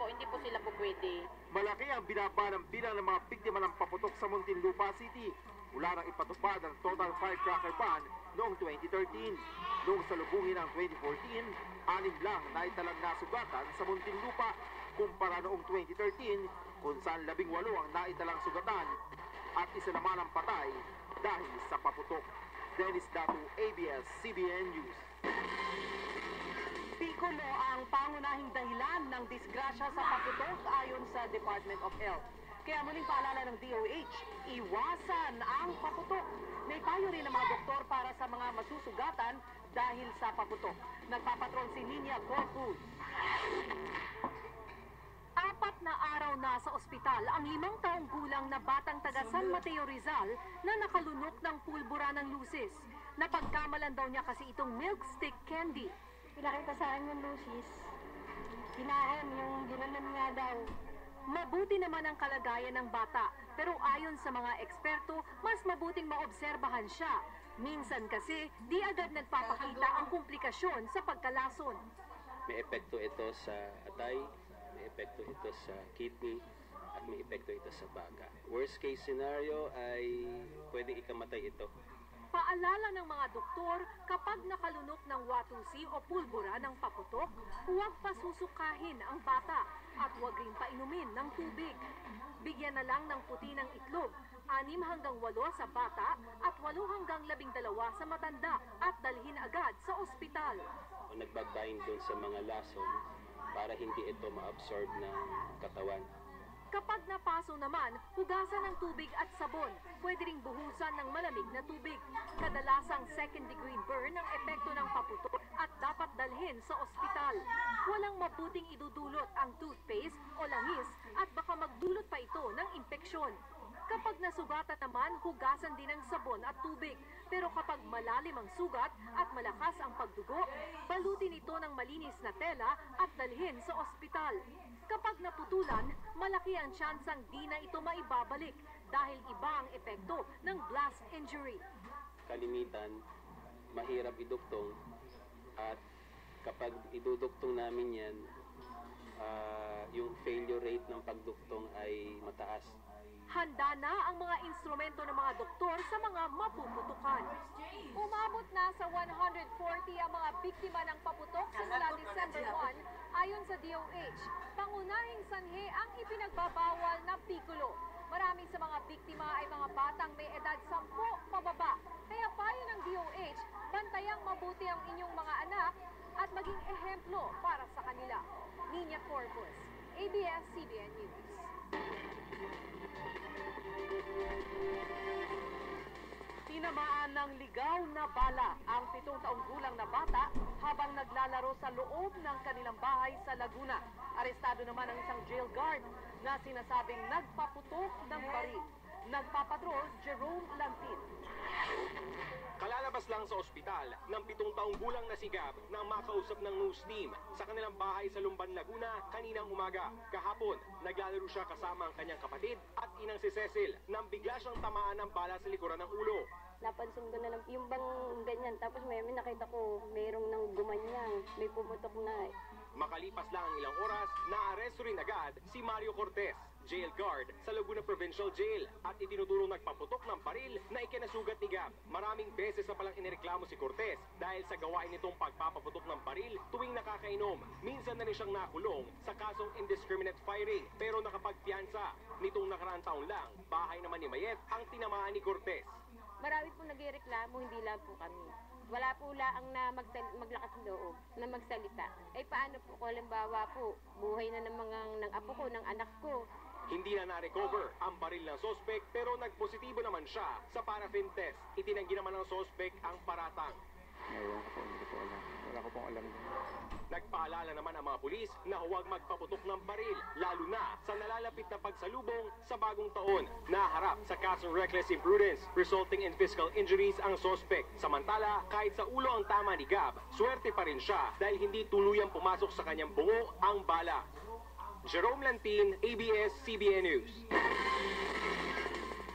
po, hindi po sila po pwede. Malaki ang binaba ng bilang ng mga biktima ng paputok sa Muntinlupa City mula nang ipatupad ang total firecracker ban noong 2013. Noong salubungin ng 2014, 6 lang naitalang nasugatan sa Muntinlupa kumpara noong 2013 kung saan 18 ang naitalang sugatan at isa naman ang patay dahil sa paputok. Dennis Datu, ABS-CBN News. Piccolo ang pangunahing dahilan ng disgrasya sa paputok ayon sa Department of Health. Kaya muling paalala ng DOH, iwasan ang paputok. May payo rin ng mga doktor para sa mga masusugatan dahil sa paputok. Nagpapatrol si Ninia Gorkuz. 4 na araw na sa ospital ang 5 taong gulang na batang taga San Mateo Rizal na nakalunok ng pulbura ng lusis. Napagkamalan daw niya kasi itong milk stick candy. Pinakita sa akin yung lusis. Kinain yung dinanan nga daw. Mabuti naman ang kalagayan ng bata, pero ayon sa mga eksperto, mas mabuting maobserbahan siya. Minsan kasi, di agad nagpapakita ang komplikasyon sa pagkalason. May epekto ito sa atay, may epekto ito sa kidney, at may epekto ito sa baga. Worst case scenario ay pwedeng ikamatay ito. Paalala ng mga doktor, kapag nakalunok ng watusi o pulbura ng paputok, huwag pasusukahin ang bata at huwag rin painumin ng tubig. Bigyan na lang ng puti ng itlog, 6 hanggang 8 sa bata at 8 hanggang 12 sa matanda at dalhin agad sa ospital. Nagbabind doon sa mga lason para hindi ito ma-absorb ng katawan. Kapag napaso naman, hugasan ng tubig at sabon. Pwede ring buhusan ng malamig na tubig. Kadalasang second-degree burn ang epekto ng paputok at dapat dalhin sa ospital. Walang mabuting idudulot ang toothpaste o langis at baka magdulot pa ito ng impeksyon. Kapag nasugatan naman, hugasan din ng sabon at tubig. Pero kapag malalim ang sugat at malakas ang pagdugo, balutin ito ng malinis na tela at dalhin sa ospital. Kapag naputulan, malaki ang tsansang di na ito maibabalik dahil iba ang epekto ng blast injury. Kalimitan, mahirap iduktong at kapag iduduktong namin yan, yung failure rate ng pagduktong ay mataas. Handa na ang mga instrumento ng mga doktor sa mga mapuputukan. Umabot na sa 140 ang mga biktima ng paputok simula December 1 ayon sa DOH. Pangunahing sanhi ang ipinagbabawal na Piccolo. Marami sa mga biktima ay mga batang may edad 10 pababa. Kaya payo ng DOH, bantayang mabuti ang inyong mga anak at maging ehemplo para sa kanila. Ninia Corpus, ABS-CBN News. Tinamaan ng ligaw na bala ang 7 taong gulang na bata habang naglalaro sa loob ng kanilang bahay sa Laguna. Arestado naman ang isang jail guard na sinasabing nagpaputok ng baril. Nagpapatrol, Jerome Lantin. Kalalabas lang sa ospital ng 7 taong gulang na si Gab na makausap ng news team sa kanilang bahay sa Lumban, Laguna kaninang umaga. Kahapon, naglalaro siya kasama ang kanyang kapatid at inang si Cecil nang bigla siyang tamaan ng bala sa likuran ng ulo. Napansin ko na lang yung bang ganyan. Tapos may nakita ko mayroong nang gumanyang. May pumutok na. Makalipas lang ang ilang oras, naaresto rin agad si Mario Cortez, jail guard sa Laguna Provincial Jail at itinuturong nagpaputok ng baril na ikinasugat ni Gab. Maraming beses na palang inireklamo si Cortez dahil sa gawain nitong pagpapaputok ng baril tuwing nakakainom. Minsan na rin siyang nakulong sa kasong indiscriminate firing pero nakapagpiyansa. Nitong nakaraang taon lang, bahay naman ni Mayet ang tinamaan ni Cortez. Marami po nagreklamo, hindi lang po kami. Wala po lang na maglakas loob, na magsalita. Eh paano po kung halimbawa po, buhay na ng apo ko, ng anak ko. Hindi na na-recover ang baril ng sospek pero nagpositibo naman siya sa paraffin test. Itinanggi naman ng sospek ang paratang. Ewan ko po, hindi ko alam. Wala ko pong alam. Nagpaalala naman ang mga pulis na huwag magpaputok ng baril, lalo na sa nalalapit na pagsalubong sa bagong taon. Naharap sa kasong reckless imprudence resulting in physical injuries ang sospek. Samantala, kahit sa ulo ang tama ni Gab, swerte pa rin siya dahil hindi tuluyang pumasok sa kanyang bungo ang bala. Jerome Lantin, ABS-CBN News.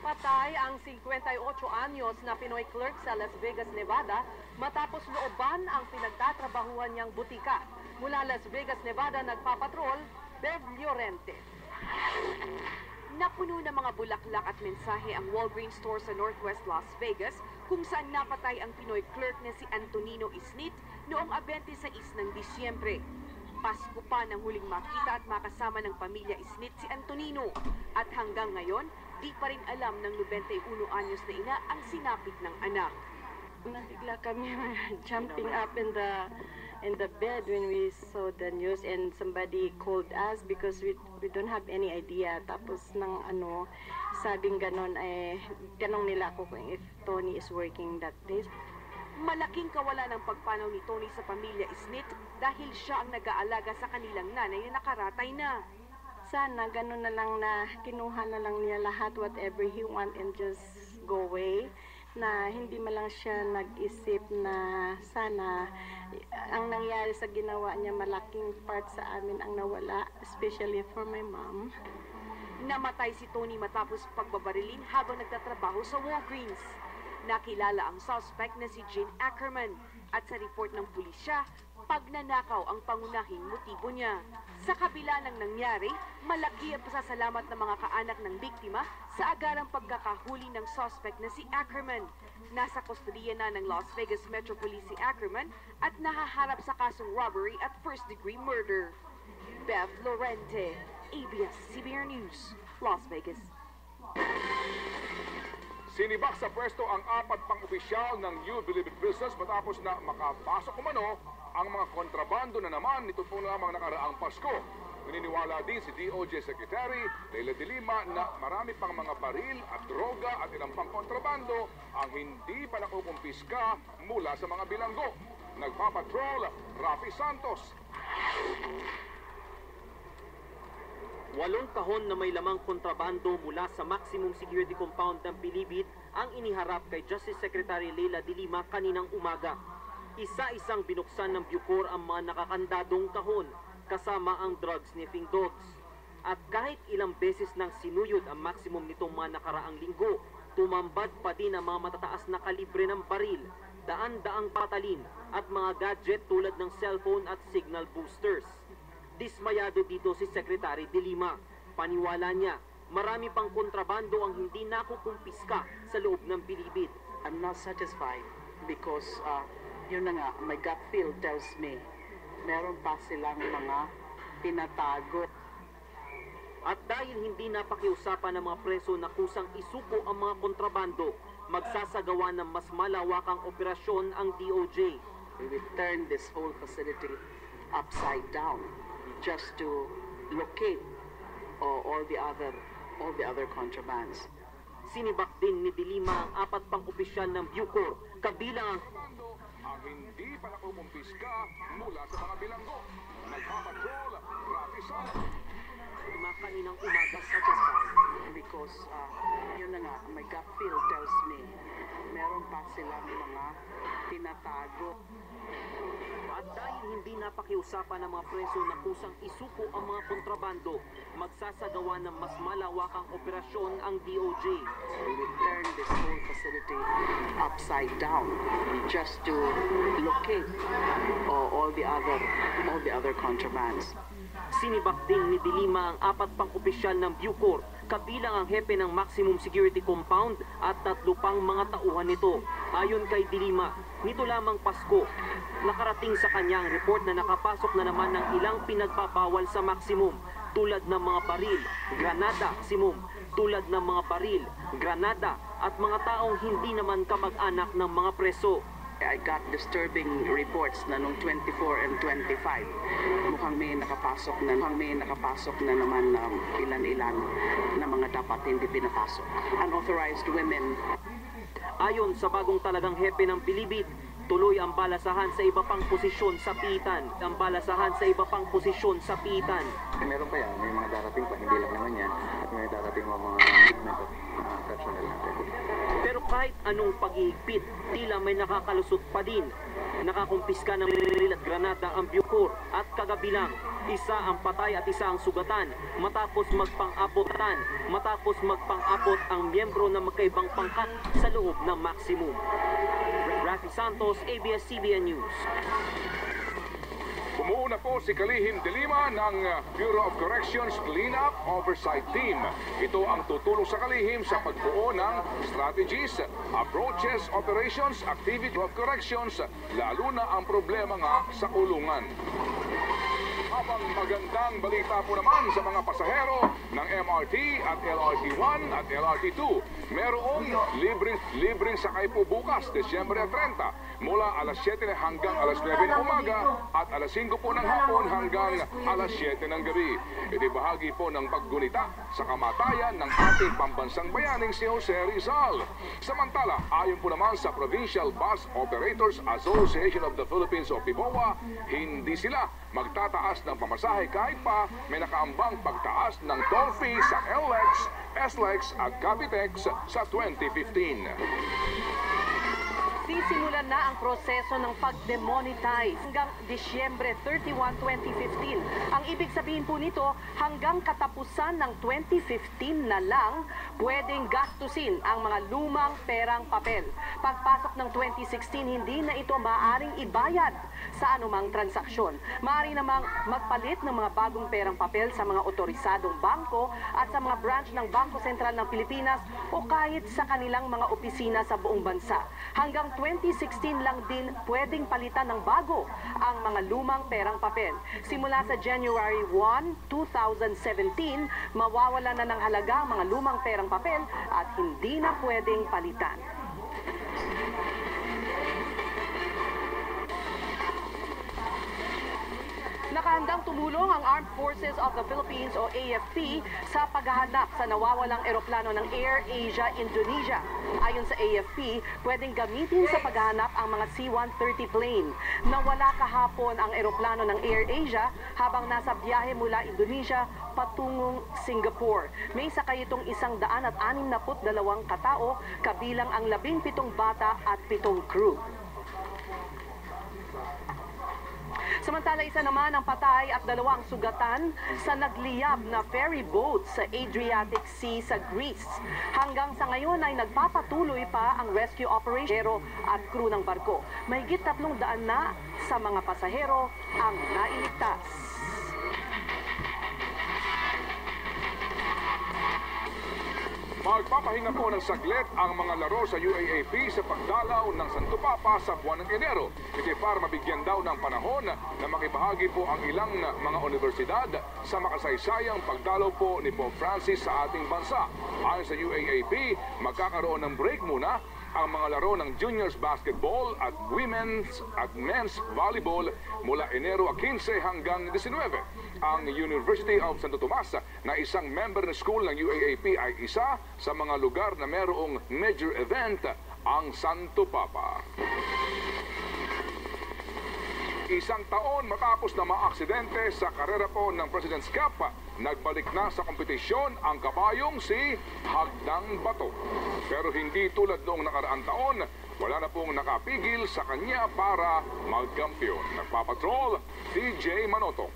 Patay ang 58 anyos na Pinoy clerk sa Las Vegas, Nevada matapos looban ang pinagtatrabahuhan niyang butika. Mula Las Vegas, Nevada, nagpapatrol, Bev Lyon. Lorente. Napuno ng mga bulaklak at mensahe ang Walgreens store sa Northwest Las Vegas kung saan napatay ang Pinoy clerk na si Antonino Isnit noong 26 ng Disyembre. Pasko pa nang huling makita at makasama ng pamilya Isnit si Antonino. At hanggang ngayon, di pa rin alam ng 91 anyos na ina ang sinapit ng anak. Nabigla kami jumping up in the bed when we saw the news, and somebody called us because we don't have any idea. Tapos nang sabing ganon, tanong nila ako kung if Tony is working that day. Malaking kawalan ng pagpanaw ni Tony sa pamilya Isnit dahil siya ang nag-aalaga sa kanilang nanay na nakaratay na. Sana ganon na lang na kinuha na lang niya lahat whatever he want and just go away. Na hindi man lang siya nag-isip na sana ang nangyari sa ginawa niya, malaking part sa amin ang nawala, especially for my mom. Namatay si Tony matapos pagbabarilin habang nagtatrabaho sa Walgreens. Nakilala ang suspect na si Gene Ackerman at sa report ng pulisya, pagnanakaw ang pangunahing motibo niya. Sa kabila ng nangyari, malaki ang pasasalamat ng mga kaanak ng biktima sa agarang pagkakahuli ng suspect na si Ackerman. Nasa kustodiya na ng Las Vegas Metro Police si Ackerman at nahaharap sa kasong robbery at first-degree murder. Bev Lorente, ABS-CBN News, Las Vegas. Sinibak sa pwesto ang 4 pang-opisyal ng You Believe It business matapos na makapasok umano ang mga kontrabando na naman nito po lamang nakaraang Pasko. Naniniwala din si DOJ Secretary Leila de Lima na marami pang mga baril at droga at ilang pang kontrabando ang hindi pa nakukumpiska mula sa mga bilanggo. Nagpapatrol, Rafi Santos. 8 kahon na may lamang kontrabando mula sa maximum security compound ng Bilibid ang iniharap kay Justice Secretary Leila de Lima kaninang umaga. Isa-isang binuksan ng Bucor ang mga nakakandadong kahon kasama ang drug sniffing dogs. At kahit ilang beses nang sinuyod ang maximum nitong mga nakaraang linggo, tumambad pa din ang mga matataas na kalibre ng baril, daan-daang patalin at mga gadget tulad ng cellphone at signal boosters. Dismayado dito si Secretary de Lima. Paniwala niya, marami pang kontrabando ang hindi nakukumpiska sa loob ng Bilibid. I'm not satisfied because yun na nga, my gut feel tells me meron pa silang mga tinatago. At dahil hindi napakiusapan ng mga preso na kusang isuko ang mga kontrabando, magsasagawa ng mas malawakang operasyon ang DOJ. We will turn this whole facility upside down just to locate all the other contrabands. Sinibak din ni De Lima ang 4 pang opisyal ng Bucor, kabilang ang hindi pa nakukumpiska mula sa mga bilanggo. Nagpapatrol, Rafi Santos. kaninang umaga sa Japan. Because yun na nga, my gut feel tells me meron pa silang mga tinatago. At dahil hindi napakiusapan ng mga preso na kusang isuko ang mga kontrabando, magsasagawa ng mas malawakang operasyon ang DOJ. We will turn this whole facility upside down just to locate all the other contrabands. Sinibak din ni De Lima ang 4 pang opisyal ng Bucor, kabilang ang hepe ng Maximum Security Compound at 3 pang mga tauhan nito. Ayon kay De Lima, nito lamang Pasko, nakarating sa kanyang report na nakapasok na naman ng ilang pinagbabawal sa Maximum, tulad ng mga baril, granada, tulad ng mga baril, granada at mga taong hindi naman kamag-anak ng mga preso. I got disturbing reports na nung 24 and 25. Mukhang may nakapasok na naman ilan-ilan na mga dapat hindi pinapasok. Unauthorized women. Ayon sa bagong talagang hepe ng Bilibid, tuloy ang balasahan sa iba pang posisyon sa piitan. Meron pa yan, may mga darating pa, hindi lang naman yan. At may darating mga movement of personnel natin. Pero kahit anong paghihigpit, tila may nakakalusot pa din. Nakakumpiska ng baril at granada ang Bucor at kagabi lang, isa ang patay at isa ang sugatan matapos magpang-abot ang miyembro ng magkaibang pangkat sa loob ng Maximum. Rafi Santos, ABS-CBN News. Bumuo na po si Kalihim de Lima ng Bureau of Corrections Cleanup Oversight Team. Ito ang tutulong sa Kalihim sa pagbuo ng strategies, approaches, operations, activity of corrections, lalo na ang problema nga sa kulungan. Habang magandang balita po naman sa mga pasahero ng MRT at LRT1 at LRT2, merong libreng sakay po bukas, Desyembre 30, mula alas 7 hanggang alas 9 ng umaga at alas 5 po ng hapon hanggang alas 7 ng gabi. Ito bahagi po ng paggunita sa kamatayan ng ating pambansang bayaning si Jose Rizal. Samantala, ayon po naman sa Provincial Bus Operators Association of the Philippines o PIBOA, hindi sila magtataas ng pamasahe kahit pa may nakaambang pagtaas ng toll fee sa LEX, SLEX at Capitex sa 2015. Sisimulan na ang proseso ng pag-demonetize hanggang Disyembre 31, 2015. Ang ibig sabihin po nito, hanggang katapusan ng 2015 na lang, pwedeng gastusin ang mga lumang perang papel. Pagpasok ng 2016, hindi na ito maaaring ibayad sa anumang transaksyon. Maaari namang magpalit ng mga bagong perang papel sa mga otorisadong bangko at sa mga branch ng Bangko Sentral ng Pilipinas o kahit sa kanilang mga opisina sa buong bansa. Hanggang 2016 lang din pwedeng palitan ng bago ang mga lumang perang papel. Simula sa January 1, 2017, mawawala na ng halaga ang mga lumang perang papel at hindi na pwedeng palitan. Nakahandang tumulong ang Armed Forces of the Philippines o AFP sa paghahanap sa nawawalang eroplano ng Air Asia Indonesia. Ayon sa AFP, pwedeng gamitin sa paghahanap ang mga C-130 plane. Nawala kahapon ang eroplano ng Air Asia habang nasa biyahe mula Indonesia patungong Singapore. May sakay itong 162 katao, kabilang ang 17 bata at 7 crew. Samantala, isa naman ang patay at 2 sugatan sa nagliyab na ferry boat sa Adriatic Sea sa Greece. Hanggang sa ngayon ay nagpapatuloy pa ang rescue operation at crew ng barko. Mahigit 300 na sa mga pasahero ang nailigtas. Magpapahinga po ng saglit ang mga laro sa UAAP sa pagdalaw ng Santo Papa sa buwan ng Enero. Ito para mabigyan daw ng panahon na makibahagi po ang ilang mga universidad sa makasaysayang pagdalaw po ni Pope Francis sa ating bansa. Ayon sa UAAP, magkakaroon ng break muna ang mga laro ng juniors basketball at women's at men's volleyball mula Enero 15 hanggang 19. Ang University of Santo Tomas na isang member na school ng UAAP ay isa sa mga lugar na mayroong major event, ang Santo Papa. Isang taon matapos na maaksidente sa karera po ng President's Cup, nagbalik na sa kompetisyon ang kabayong si Hagdang Bato. Pero hindi tulad noong nakaraang taon, wala na pong nakapigil sa kanya para magkampiyon. Nagpapatrol, DJ Manotok.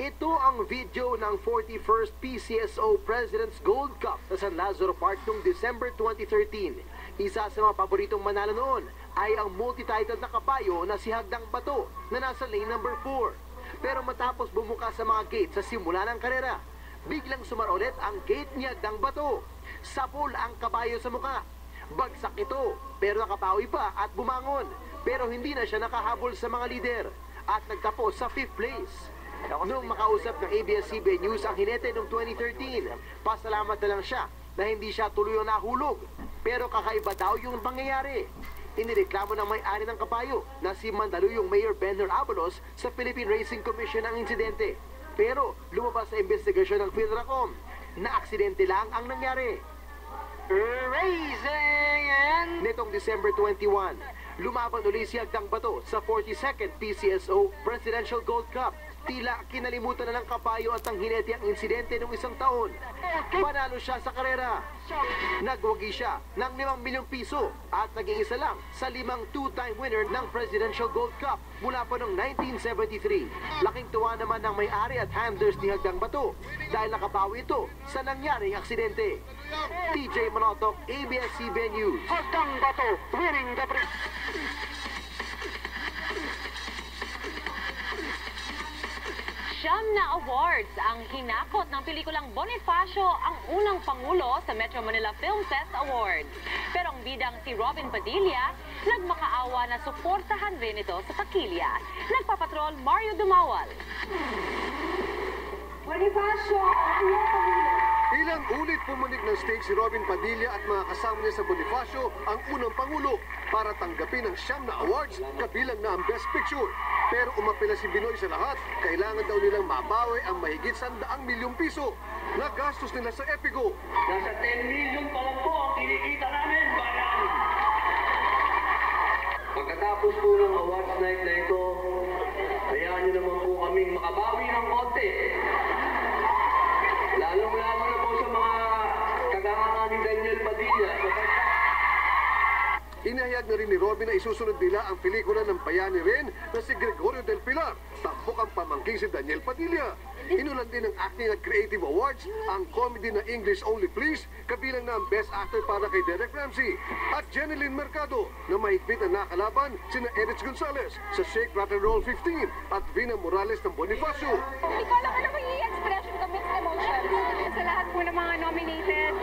Ito ang video ng 41st PCSO President's Gold Cup sa San Lazaro Park noong December 2013. Isa sa mga paboritong manalo noon ay ang multi-titled na kabayo na si Hagdang Bato na nasa lane number 4. Pero matapos bumukas sa mga gate sa simula ng karera, biglang sumara ulit ang gate ni Hagdang Bato. Sapol ang kabayo sa muka. Bagsak ito pero nakabawi pa at bumangon. Pero hindi na siya nakahabol sa mga lider at nagtapos sa 5th place. Noong makausap ng ABS-CBN News ang hinete noong 2013, pasalamat na lang siya na hindi siya tuluyang nahulog. Pero kakaiba daw yung pangyayari. Inireklamo ng may-ari ng kabayo na si Mandaluyong Mayor Benner Abalos sa Philippine Racing Commission ang insidente. Pero lumabas sa investigasyon ng PhilRacom na aksidente lang ang nangyari. Racing! Nitong December 21, lumaban ulit si Hagdang Bato sa 42nd PCSO Presidential Gold Cup. Tila kinalimutan na ng kabayo at ang hinete ang insidente noong isang taon. Panalo siya sa karera. Nagwagi siya ng 5 milyong piso at naging isa lang sa 5 two-time winner ng Presidential Gold Cup mula pa noong 1973. Laking tuwa naman ng may-ari at handlers ni Hagdang Bato dahil nakabawi ito sa nangyaring aksidente. TJ Manotok, ABS-CBN News. Hagdang Bato winning the Siyam na awards ang hinakot ng pelikulang Bonifacio, ang unang pangulo sa Metro Manila Film Fest Awards. Pero ang bidang si Robin Padilla, nagmakaawa na suportahan rin ito sa takilya. Nagpapatrol Mario Dumawal. Bonifacio, ang unang pangulo. Ilang ulit pumunig ng stage si Robin Padilla at mga kasama niya sa Bonifacio, ang unang pangulo, para tanggapin ang siyam na awards, kabilang na ang Best Picture. Pero umapila si Binoy sa lahat, kailangan daw nilang mabawi ang mahigit 100 milyong piso na gastos nila sa Epigo. Nasa 10 million pa lang po ang kinikita namin, bayan! Pagkatapos po ng awards night na ito, hayaan niyo naman po kaming makabawi ng konti. Lalong-lalo na po sa mga kaganga ni Daniel Padilla. Inahayag na rin ni Robin na isusunod nila ang pelikula ng bayani rin na si Gregorio del Pilar, tampok ang pamangking si Daniel Padilla. Inulan din ng Acting at Creative Awards ang comedy na English Only Please, kabilang na ang Best Actor para kay Derek Ramsey at Jeneline Mercado na mahigpit na nakalaban sina Erich Gonzalez sa Shake, Rattle, Roll 15 at Vina Morales ng Bonifacio. Hindi ko alam ano magiging expression ko, mixed emotions. Sa lahat po ng mga nominated,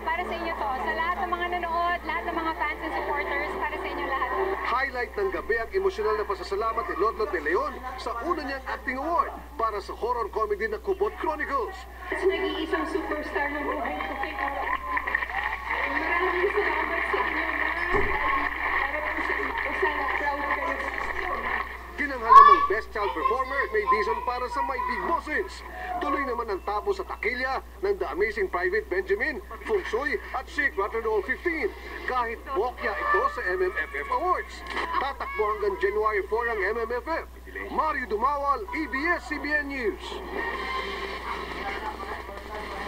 para sa inyo to. Sa lahat ng mga nanood, lahat ng mga fans and supporters, para sa inyo lahat. Highlight ng gabi ang emosyonal na pasasalamat ni Lotlot de Leon sa una niyang acting award para sa horror comedy na Kubot Chronicles. Nag-iisang superstar ng buhay ko kay Kuro. Maraming salamat sa inyo na para po sa inyo. Sana proud kayo. Kinanghal namang Best Child Performer may Dizon para sa My Big Bosses. Tuloy naman ang tapo sa takilya ng The Amazing Private Benjamin, Feng Shui at Shake, Rattle, Roll 15. Kahit bokya ito sa MMFF Awards. Tatakbo hanggang January 4 ang MMFF. Mario Dumawal, ABS-CBN News.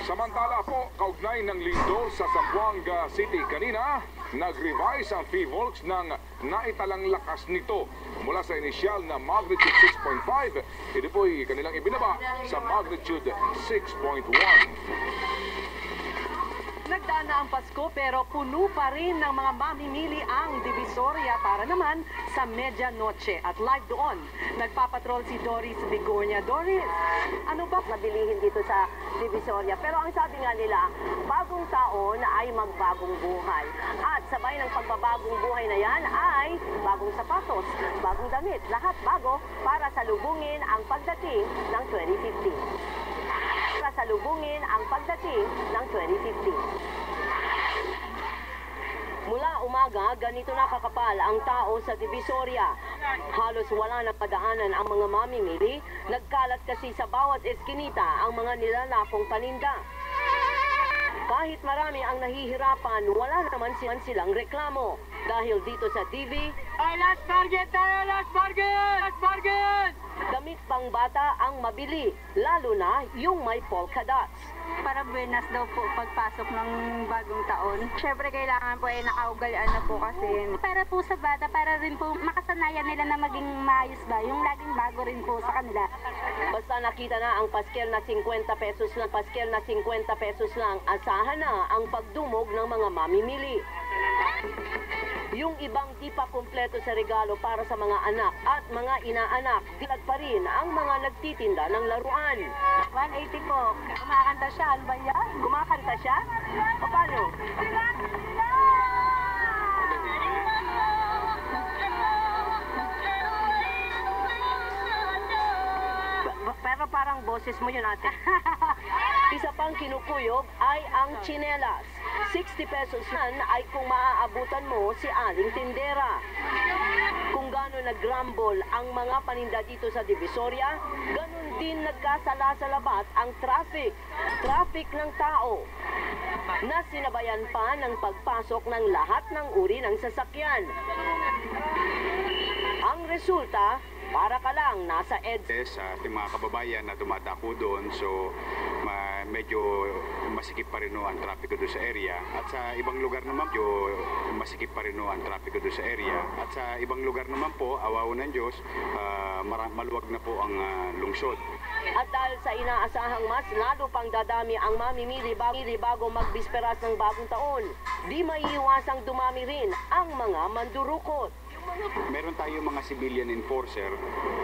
Samantala po, kaugnay ng lindol sa Zamboanga City kanina, nag-revise ang PHIVOLCS ng naitalang lakas nito mula sa inisyal na magnitude 6.5. Ito po'y kanilang ibinaba sa magnitude 6.1. Nagdaan na ang Pasko pero puno pa rin ng mga mamimili ang Divisoria para naman sa Medianoche. At live doon, nagpapatrol si Doris Bigornia. Doris, ano ba mabilihin dito sa Divisoria? Pero ang sabi nga nila, bagong taon ay magbagong buhay. At sabay ng pagbabagong buhay na yan ay bagong sapatos, bagong damit, lahat bago para salubungin ang pagdating ng 2015. Salubungin ang pagdating ng 2015. Mula umaga, ganito nakakapal ang tao sa Divisoria. Halos wala na padaanan ang mga mamimili. Nagkalat kasi sa bawat eskinita ang mga nilalapong paninda. Kahit marami ang nahihirapan, wala naman silang reklamo. Dahil dito sa TV, ay last target tayo! Last target! Last target! Damit pang bata ang mabili, lalo na yung may polka dots. Para buenas daw po pagpasok ng bagong taon. Siyempre kailangan po ay nakaugalian na po kasi. Para po sa bata, para rin po makasanayan nila na maging maayos ba, yung laging bago rin po sa kanila. Basta nakita na ang paskel na 50 pesos lang, paskel na 50 pesos lang, asahan na ang pagdumog ng mga mamimili. Yung ibang di pa kumpleto sa regalo para sa mga anak at mga inaanak, dilag pa rin ang mga nagtitinda ng laruan. 180 po. Kumakanta siya. Ano ba yan? Kumakanta siya? O paano? Pero parang boses mo yun, ate. Isa pang kinukuyog ay ang tsinelas. 60 pesos nan ay kung maaabutan mo si aling tindera. Kung gano'n nag-grumble ang mga paninda dito sa Divisoria, ganun din nagkasala sa labat ang traffic. Traffic ng tao na sinabayan pa ng pagpasok ng lahat ng uri ng sasakyan. Ang resulta, para ka lang nasa EDSA. Sa ating mga kababayan na dumadako doon, so medyo masikip pa rin ang trapiko doon sa area. At sa ibang lugar naman po, masikip pa rin ang trapiko doon sa area. At sa ibang lugar naman po, awaw ng Diyos, maluwag na po ang lungsod. At dahil sa inaasahang mas lalo pang dadami ang mamimili bago magbisperas ng bagong taon, di maiiwasang dumami rin ang mga mandurukot. Meron tayong mga civilian enforcer,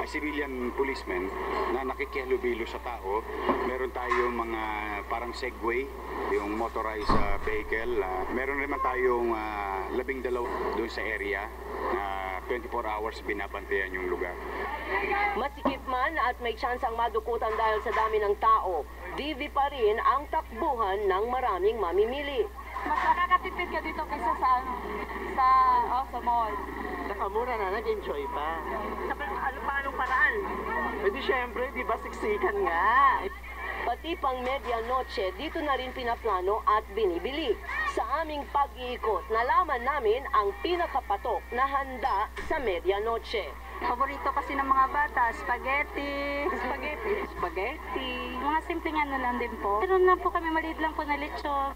civilian policemen na nakikihalubilo sa tao. Meron tayong mga parang Segway, yung motorized vehicle. Meron naman tayong 12 doon sa area na 24 hours binabantayan yung lugar. Masikip man at may tsansang madukutan dahil sa dami ng tao, divi pa rin ang takbuhan ng maraming mamimili. Mas nakakatipid ka dito kaysa sa mall. Nakamura na, nag-enjoy pa. Paano paraan? E di syempre, di ba siksikan nga? Pati pang medianoche, dito na rin pinaplano at binibili. Sa aming pag-iikot, nalaman namin ang pinakapatok na handa sa medianoche. Paborito kasi ng mga bata, spaghetti. Mga simpleng ano lang din po. Pero lang po kami, maliit lang po na lechon.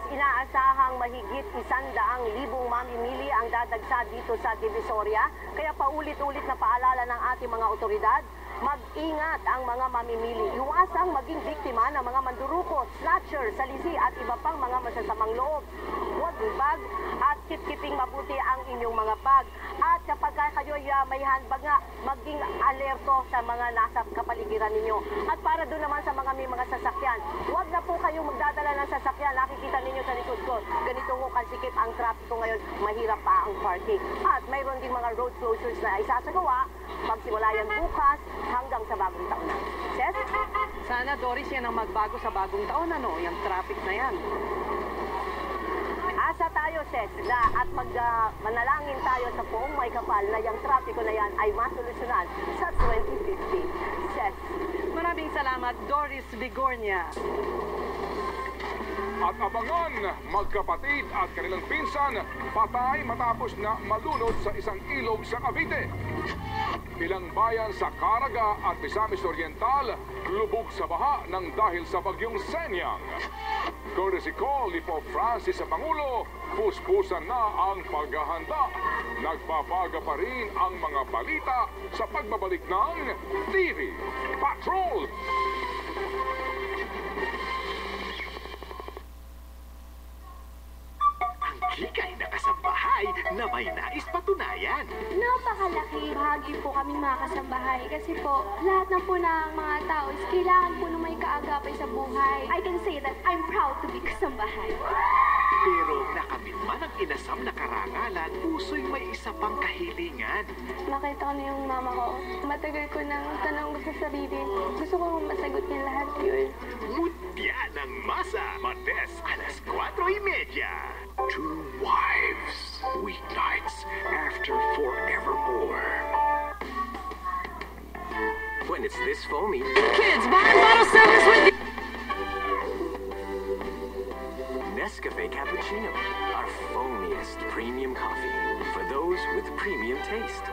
Inaasahang mahigit 100,000 mamimili ang dadagsa dito sa Divisoria, kaya paulit-ulit na paalala ng ating mga otoridad, mag-ingat ang mga mamimili. Iwasang maging biktima ng mga mandurukot, snatcher, salisi at iba pang mga masasamang loob. Huwag bag at kip-kiping mabuti ang inyong mga bag. At kapag kayo may handbag nga, maging alerto sa mga nasa kapaligiran ninyo. At para doon naman sa mga may mga sasakyan, huwag na po kayong magdadala ng sasakyan. Nakikita ninyo sa likod ko, ganito ho kasikip ang trapiko ngayon, mahirap pa ang parking. At mayroon din mga road closures na isasagawa magsimula yan bukas hanggang sa bagong taon na. Ses? Sana, Doris, yan ang magbago sa bagong taon, ano? Yung traffic na yan. Asa tayo, Ses, at manalangin tayo sa poong may kapal na yung trapiko na yan ay masolusyonan sa 2050. Ses. Maraming salamat, Doris Vigornia. At abangan, magkapatid at kanilang pinsan, patay matapos na malunod sa isang ilog sa Cavite. Ilang bayan sa Caraga at Misamis Oriental lubog sa baha ng dahil sa bagyong Senyang. Courtesy call ni Pope Francis sa Pangulo, puspusan na ang paghahanda. Nagbabaga pa rin ang mga balita sa pagbabalik ng TV Patrol. Hikay na kasambahay na may nais patunayan. Napakalaki bahagi po kaming mga kasambahay kasi po lahat ng po ng mga tao is kailangan po na may kaagapay sa buhay. I can say that I'm proud to be kasambahay. Pero nakamit man ang inasam na karangalan, puso'y may isa pang kahilingan. Nakita ko na yung mama ko. Matagal ko nang tanong sa sarili. Gusto ko masagot niya lahat yun. Mutya ng masa, Martes, alas 4:30. Two wives, weeknights, after forevermore. When it's this foamy, Kids, bottle service with you. Nescafe Cappuccino, our foamiest premium coffee for those with premium taste.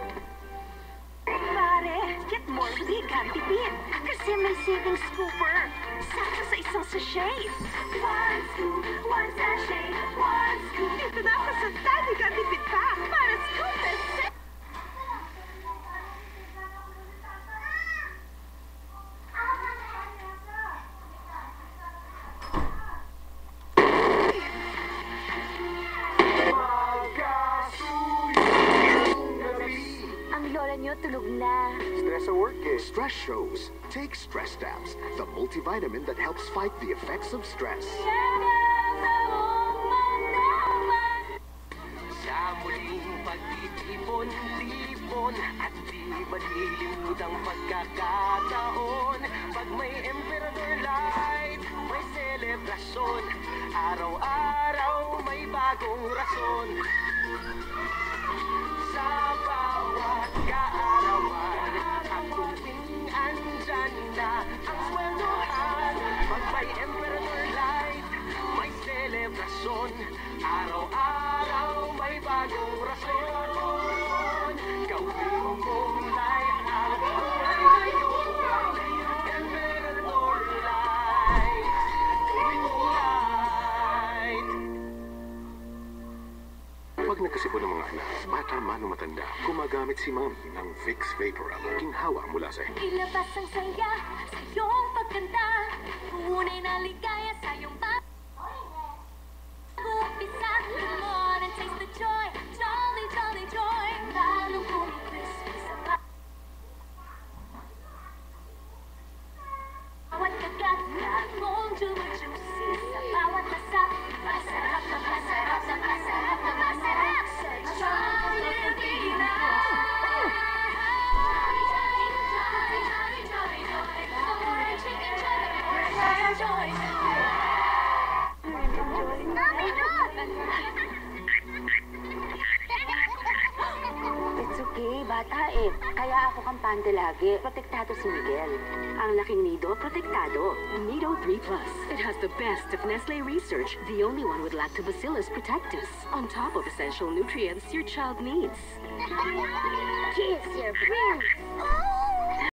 Pare, get more vegan tipid kasi may saving scooper. Sakto sa isang sachet. One scoop, one sachet, one scoop. Dito na ako sa Daddy Ka Tipid pa para scoop and sip. Tulog na. Stress at work eh. Stress shows. Take Stress Tabs, the multivitamin that helps fight the effects of stress. Sa muling pagtitipon-tipon at di malilimutang pagkakataon. Pag may Emperador Light, may selebrasyon. Araw-araw may bagong rason. Sa bawat kaarawan at tuwing andyan na ang sweldohan. Pag may Emperador Light, may selebrasyon. Araw-araw may bagong rason. Gawin mong light ang buhay ngayon. Emperador Light, gawin mong light. Pag nagkasipon ng mga anak, bata man o matanda, gumagamit si Ma'am ng Vicks Vaporub. Ginhawa mula sa Ilabas ang saya sa iyong pagkanta. Tunay na ligaya sa iyong bata eh. Kaya ako kampante lagi. Protektado si Miguel. Ang laking nido, protektado. Nido 3 Plus. It has the best of Nestle research, the only one with Lactobacillus protectus, on top of essential nutrients your child needs. Kiss your friends.